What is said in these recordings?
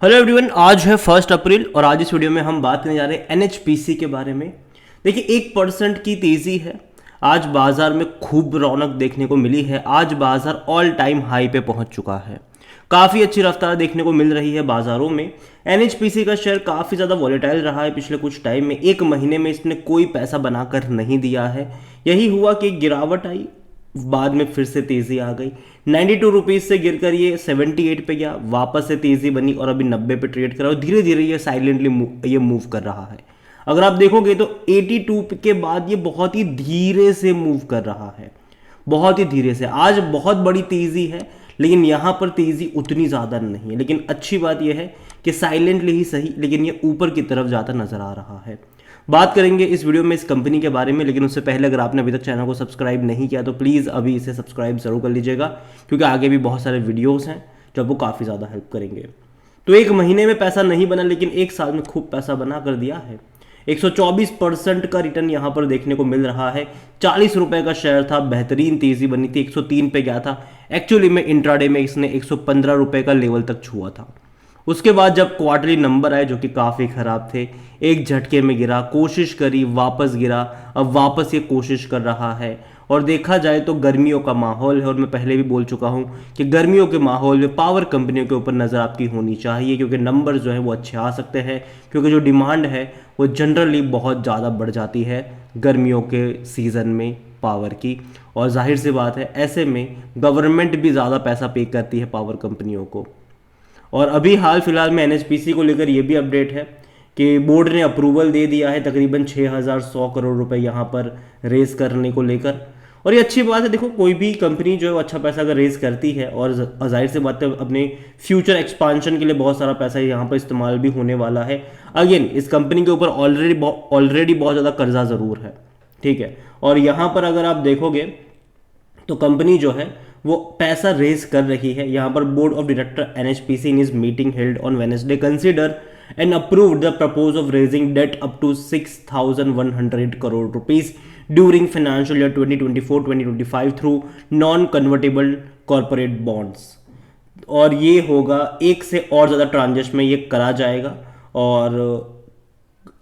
Hello everyone, आज है 1 अप्रैल और आज इस वीडियो में हम बात करने जा रहे हैं एनएचपीसी के बारे में। देखिए 1% की तेज़ी है। आज बाजार में खूब रौनक देखने को मिली है। आज बाजार ऑल टाइम हाई पे पहुंच चुका है। काफ़ी अच्छी रफ्तार देखने को मिल रही है बाजारों में। एनएचपीसी का शेयर काफ़ी ज़्यादा वॉलेटाइल रहा है पिछले कुछ टाइम में। एक महीने में इसने कोई पैसा बनाकर नहीं दिया है। यही हुआ कि गिरावट आई, बाद में फिर से तेजी आ गई। 92 रुपीज़ से गिरकर ये 78 पे गया, वापस से तेजी बनी और अभी 90 पे ट्रेड कर रहा है। धीरे धीरे ये साइलेंटली ये मूव कर रहा है। अगर आप देखोगे तो 82 के बाद ये बहुत ही धीरे से मूव कर रहा है, बहुत ही धीरे से। आज बहुत बड़ी तेजी है लेकिन यहाँ पर तेजी उतनी ज़्यादा नहीं है। लेकिन अच्छी बात यह है कि साइलेंटली ही सही लेकिन ये ऊपर की तरफ ज़्यादा नजर आ रहा है। बात करेंगे इस वीडियो में इस कंपनी के बारे में, लेकिन उससे पहले अगर आपने अभी तक चैनल को सब्सक्राइब नहीं किया तो प्लीज़ अभी इसे सब्सक्राइब जरूर कर लीजिएगा, क्योंकि आगे भी बहुत सारे वीडियोस हैं जो आपको काफ़ी ज़्यादा हेल्प करेंगे। तो एक महीने में पैसा नहीं बना लेकिन एक साल में खूब पैसा बना कर दिया है। 124% का रिटर्न यहाँ पर देखने को मिल रहा है। 40 रुपये का शेयर था, बेहतरीन तेज़ी बनी थी, 103 पे गया था। एक्चुअली में इंट्राडे में इसने 115 रुपये का लेवल तक छुआ था। उसके बाद जब क्वार्टरली नंबर आए जो कि काफ़ी ख़राब थे, एक झटके में गिरा, कोशिश करी, वापस गिरा, अब वापस ये कोशिश कर रहा है। और देखा जाए तो गर्मियों का माहौल है और मैं पहले भी बोल चुका हूँ कि गर्मियों के माहौल में पावर कंपनियों के ऊपर नज़र आपकी होनी चाहिए, क्योंकि नंबर जो है वो अच्छे आ सकते हैं, क्योंकि जो डिमांड है वो जनरली बहुत ज़्यादा बढ़ जाती है गर्मियों के सीज़न में पावर की। और जाहिर सी बात है ऐसे में गवर्नमेंट भी ज़्यादा पैसा पे करती है पावर कंपनियों को। और अभी हाल फिलहाल में एनएचपीसी को लेकर ये भी अपडेट है कि बोर्ड ने अप्रूवल दे दिया है तकरीबन 6100 करोड़ रुपए यहाँ पर रेज करने को लेकर। और ये अच्छी बात है। देखो कोई भी कंपनी जो है अच्छा पैसा अगर रेज करती है और जाहिर सी बात है अपने फ्यूचर एक्सपांशन के लिए बहुत सारा पैसा यहाँ पर इस्तेमाल भी होने वाला है। अगेन इस कंपनी के ऊपर ऑलरेडी बहुत ज़्यादा कर्जा ज़रूर है, ठीक है। और यहाँ पर अगर आप देखोगे तो कंपनी जो है वो पैसा रेज कर रही है। यहाँ पर board of director NHPC in is meeting held on Wednesday consider and approved the propose of raising debt up to 6100 crore rupees during financial year 2024-2025 through non convertible corporate bonds. और ये होगा एक से और ज़्यादा ट्रांजेक्शन में ये करा जाएगा और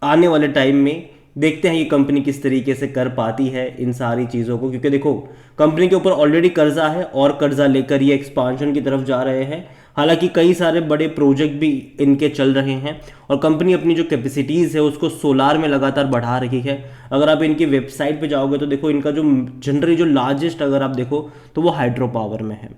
आने वाले टाइम में देखते हैं ये कंपनी किस तरीके से कर पाती है इन सारी चीज़ों को। क्योंकि देखो कंपनी के ऊपर ऑलरेडी कर्जा है और कर्जा लेकर ये एक्सपांशन की तरफ जा रहे हैं। हालांकि कई सारे बड़े प्रोजेक्ट भी इनके चल रहे हैं और कंपनी अपनी जो कैपेसिटीज़ है उसको सोलार में लगातार बढ़ा रही है। अगर आप इनकी वेबसाइट पे जाओगे तो देखो इनका जो जनरली जो लार्जेस्ट अगर आप देखो तो वो हाइड्रो पावर में है।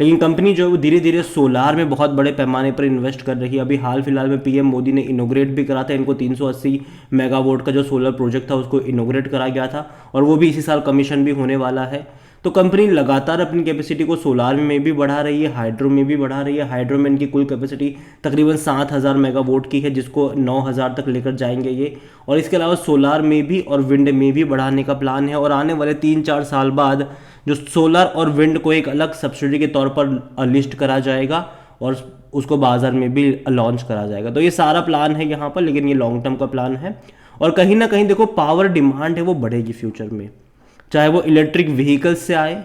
लेकिन कंपनी जो है वो धीरे धीरे सोलार में बहुत बड़े पैमाने पर इन्वेस्ट कर रही है। अभी हाल फिलहाल में पीएम मोदी ने इनोग्रेट भी करा था इनको, 380 मेगावाट का जो सोलर प्रोजेक्ट था उसको इनोग्रेट करा गया था और वो भी इसी साल कमीशन भी होने वाला है। तो कंपनी लगातार अपनी कैपेसिटी को सोलार में भी बढ़ा रही है, हाइड्रो में भी बढ़ा रही है। हाइड्रो में इनकी कुल कैपेसिटी तकरीबन 7000 मेगावाट की है, जिसको 9000 तक लेकर जाएंगे ये। और इसके अलावा सोलार में भी और विंड में भी बढ़ाने का प्लान है। और आने वाले 3-4 साल बाद जो सोलर और विंड को एक अलग सब्सिडी के तौर पर लिस्ट करा जाएगा और उसको बाजार में भी लॉन्च करा जाएगा। तो ये सारा प्लान है यहाँ पर, लेकिन ये लॉन्ग टर्म का प्लान है। और कहीं ना कहीं देखो पावर डिमांड है वो बढ़ेगी फ्यूचर में, चाहे वो इलेक्ट्रिक व्हीकल्स से आए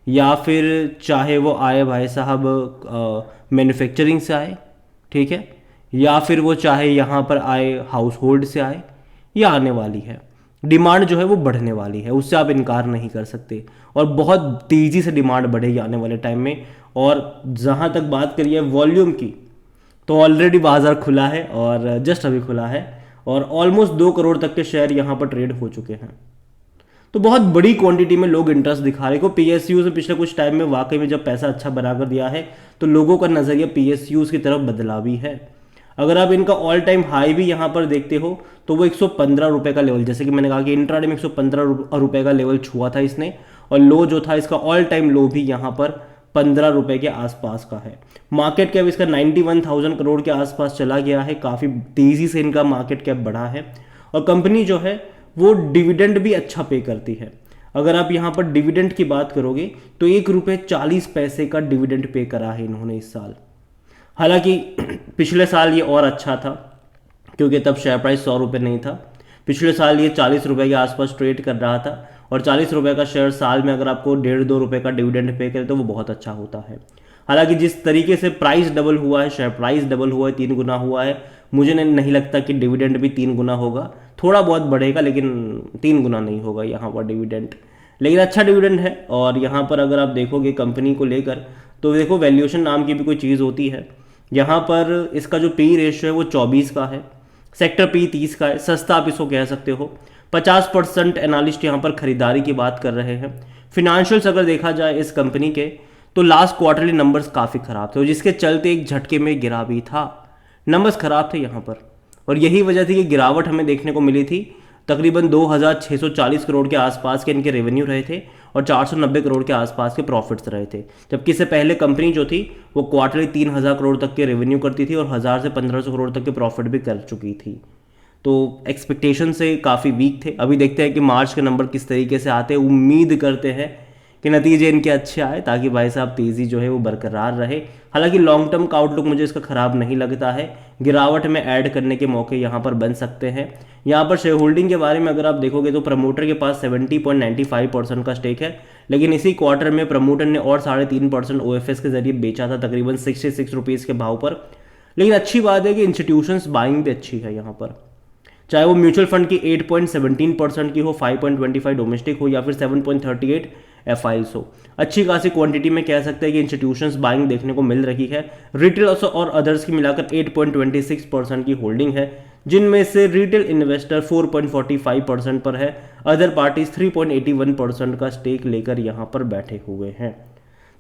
या फिर चाहे वो आए भाई साहब मैन्युफैक्चरिंग से आए, ठीक है, या फिर वो चाहे यहाँ पर आए हाउस होल्ड से आए, ये आने वाली है। डिमांड जो है वो बढ़ने वाली है, उससे आप इनकार नहीं कर सकते। और बहुत तेज़ी से डिमांड बढ़ेगी आने वाले टाइम में। और जहाँ तक बात करिए वॉल्यूम की तो ऑलरेडी बाज़ार खुला है और जस्ट अभी खुला है और ऑलमोस्ट 2 करोड़ तक के शेयर यहाँ पर ट्रेड हो चुके हैं। तो बहुत बड़ी क्वांटिटी में लोग इंटरेस्ट दिखा रहे हैं। पीएसयू से पिछले कुछ टाइम में वाकई में जब पैसा अच्छा बनाकर दिया है तो लोगों का नज़रिया पीएसयूज की तरफ बदला भी है। अगर आप इनका ऑल टाइम हाई भी यहाँ पर देखते हो तो वो 115 रुपये का लेवल, जैसे कि मैंने कहा कि इंट्राडे में 115 रुपये का लेवल छुआ था इसने। और लो जो था इसका ऑल टाइम लो भी यहाँ पर 15 रुपये के आसपास का है। मार्केट कैप इसका 91,000 करोड़ के आसपास चला गया है। काफ़ी तेज़ी से इनका मार्केट कैप बढ़ा है। और कंपनी जो है वो डिविडेंड भी अच्छा पे करती है। अगर आप यहाँ पर डिविडेंड की बात करोगे तो 1 रुपये 40 पैसे का डिविडेंड पे करा है इन्होंने इस साल। हालांकि पिछले साल ये और अच्छा था क्योंकि तब शेयर प्राइस 100 रुपये नहीं था। पिछले साल ये 40 रुपये के आसपास ट्रेड कर रहा था और 40 रुपये का शेयर साल में अगर आपको 1.5-2 रुपये का डिविडेंड पे करे तो वो बहुत अच्छा होता है। हालांकि जिस तरीके से प्राइस डबल हुआ है, शेयर प्राइस डबल हुआ है, 3 गुना हुआ है, मुझे नहीं लगता कि डिविडेंड भी 3 गुना होगा। थोड़ा बहुत बढ़ेगा लेकिन 3 गुना नहीं होगा यहाँ पर डिविडेंड, लेकिन अच्छा डिविडेंड है। और यहाँ पर अगर आप देखोगे कंपनी को लेकर तो देखो वैल्यूएशन नाम की भी कोई चीज़ होती है। यहाँ पर इसका जो पी रेशियो है वो 24 का है, सेक्टर पी 30 का है, सस्ता आप इसको कह सकते हो। 50% एनालिस्ट यहाँ पर खरीदारी की बात कर रहे हैं। फिनेंशियल्स अगर देखा जाए इस कंपनी के तो लास्ट क्वार्टरली नंबर्स काफ़ी ख़राब थे और जिसके चलते एक झटके में गिरा भी था, नंबर्स ख़राब थे यहाँ पर, और यही वजह थी कि गिरावट हमें देखने को मिली थी। तकरीबन 2640 करोड़ के आसपास के इनके रेवेन्यू रहे थे और 490 करोड़ के आसपास के प्रॉफिट्स रहे थे, जबकि इससे पहले कंपनी जो थी वो क्वार्टरली 3000 करोड़ तक के रेवेन्यू करती थी और 1000 से 1500 करोड़ तक के प्रॉफिट भी कर चुकी थी। तो एक्सपेक्टेशन से काफ़ी वीक थे। अभी देखते हैं कि मार्च के नंबर किस तरीके से आते हैं। उम्मीद करते हैं कि नतीजे इनके अच्छे आए ताकि भाई साहब तेज़ी जो है वो बरकरार रहे। हालांकि लॉन्ग टर्म का आउटलुक मुझे इसका ख़राब नहीं लगता है, गिरावट में ऐड करने के मौके यहाँ पर बन सकते हैं। यहाँ पर शेयर होल्डिंग के बारे में अगर आप देखोगे तो प्रमोटर के पास 70.95% का स्टेक है, लेकिन इसी क्वार्टर में प्रमोटर ने और 3.5% OFS के जरिए बेचा था तकरीबन 66 रुपीज़ के भाव पर। लेकिन अच्छी बात है कि इंस्टीट्यूशंस बाइंग भी अच्छी है यहाँ पर, चाहे वो म्यूचुअल फंड की 8.17% की हो, 5.25 डोमेस्टिक हो या फिर 7.38 FIs हो। अच्छी खासी क्वांटिटी में कह सकते हैं कि इंस्टीट्यूशंस बाइंग देखने को मिल रही है। रिटेल और अदर्स की मिलाकर 8.26% की होल्डिंग है, जिनमें से रिटेल इन्वेस्टर 4.45% पर है, अदर पार्टीज 3.81% का स्टेक लेकर यहाँ पर बैठे हुए हैं।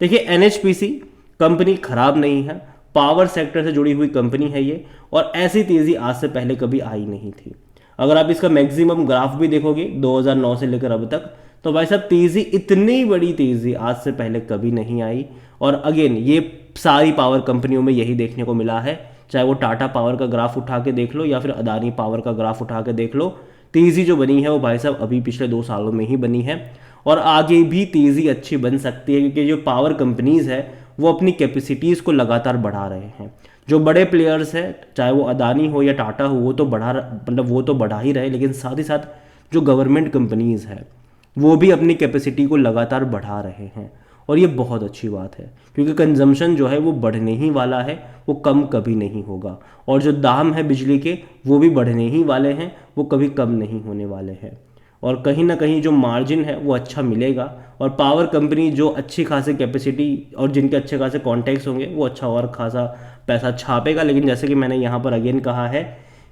देखिए NHPC कंपनी खराब नहीं है, पावर सेक्टर से जुड़ी हुई कंपनी है ये, और ऐसी तेज़ी आज से पहले कभी आई नहीं थी। अगर आप इसका मैक्सिमम ग्राफ भी देखोगे 2009 से लेकर अब तक, तो भाई साहब तेज़ी, इतनी बड़ी तेज़ी आज से पहले कभी नहीं आई। और अगेन ये सारी पावर कंपनियों में यही देखने को मिला है, चाहे वो टाटा पावर का ग्राफ उठा के देख लो या फिर अदानी पावर का ग्राफ उठा के देख लो, तेज़ी जो बनी है वो भाई साहब अभी पिछले 2 सालों में ही बनी है और आगे भी तेज़ी अच्छी बन सकती है, क्योंकि जो पावर कंपनीज़ है वो अपनी कैपेसिटीज़ को लगातार बढ़ा रहे हैं। जो बड़े प्लेयर्स हैं, चाहे वो अदानी हो या टाटा हो, वो तो बढ़ा ही रहे, लेकिन साथ ही साथ जो गवर्नमेंट कंपनीज़ हैं वो भी अपनी कैपेसिटी को लगातार बढ़ा रहे हैं, और ये बहुत अच्छी बात है क्योंकि कंजम्पशन जो है वो बढ़ने ही वाला है, वो कम कभी नहीं होगा। और जो दाम है बिजली के वो भी बढ़ने ही वाले हैं, वो कभी कम नहीं होने वाले हैं, और कहीं ना कहीं जो मार्जिन है वो अच्छा मिलेगा। और पावर कंपनी जो अच्छी खासी कैपेसिटी और जिनके अच्छे खासे कॉन्टैक्ट्स होंगे वो अच्छा और खासा पैसा छापेगा। लेकिन जैसे कि मैंने यहाँ पर अगेन कहा है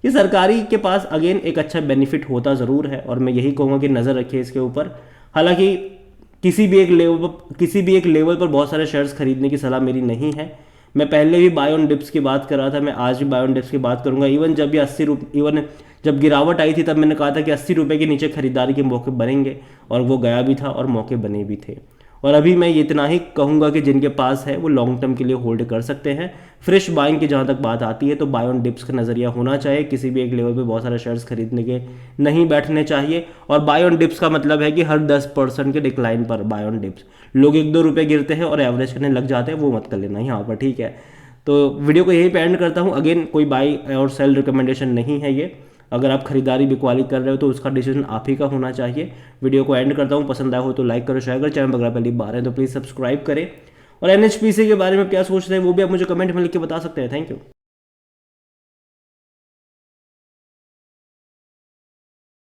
कि सरकारी के पास अगेन एक अच्छा बेनिफिट होता ज़रूर है, और मैं यही कहूँगा कि नज़र रखिए इसके ऊपर। हालांकि किसी भी एक लेवल पर बहुत सारे शेयर्स खरीदने की सलाह मेरी नहीं है। मैं पहले भी बाय ऑन डिप्स की बात कर रहा था, मैं आज भी बाय ऑन डिप्स की बात करूंगा। इवन जब गिरावट आई थी तब मैंने कहा था कि 80 रुपये के नीचे खरीदारी के मौके बनेंगे, और वो गया भी था और मौके बने भी थे। और अभी मैं इतना ही कहूँगा कि जिनके पास है वो लॉन्ग टर्म के लिए होल्ड कर सकते हैं। फ्रेश बाइंग की जहाँ तक बात आती है तो बाय ऑन डिप्स का नज़रिया होना चाहिए, किसी भी एक लेवल पे बहुत सारे शेयर्स खरीदने के नहीं बैठने चाहिए। और बाय ऑन डिप्स का मतलब है कि हर 10% के डिक्लाइन पर बाय ऑन डिप्स, लोग 1-2 रुपये गिरते हैं और एवरेज करने लग जाते हैं, वो मत कर लेना यहाँ पर, ठीक है। तो वीडियो को यहीं पे एंड करता हूँ। अगेन कोई बाई और सेल रिकमेंडेशन नहीं है ये, अगर आप खरीदारी बिकवाली कर रहे हो तो उसका डिसीजन आप ही का होना चाहिए। वीडियो को एंड करता हूँ, पसंद आया हो तो लाइक करो, शेयर करो, चैनल पर अगर पहली बार है तो प्लीज़ सब्सक्राइब करें। और NHPC के बारे में क्या सोचते हैं वो भी आप मुझे कमेंट में लिख के बता सकते हैं। Thank you.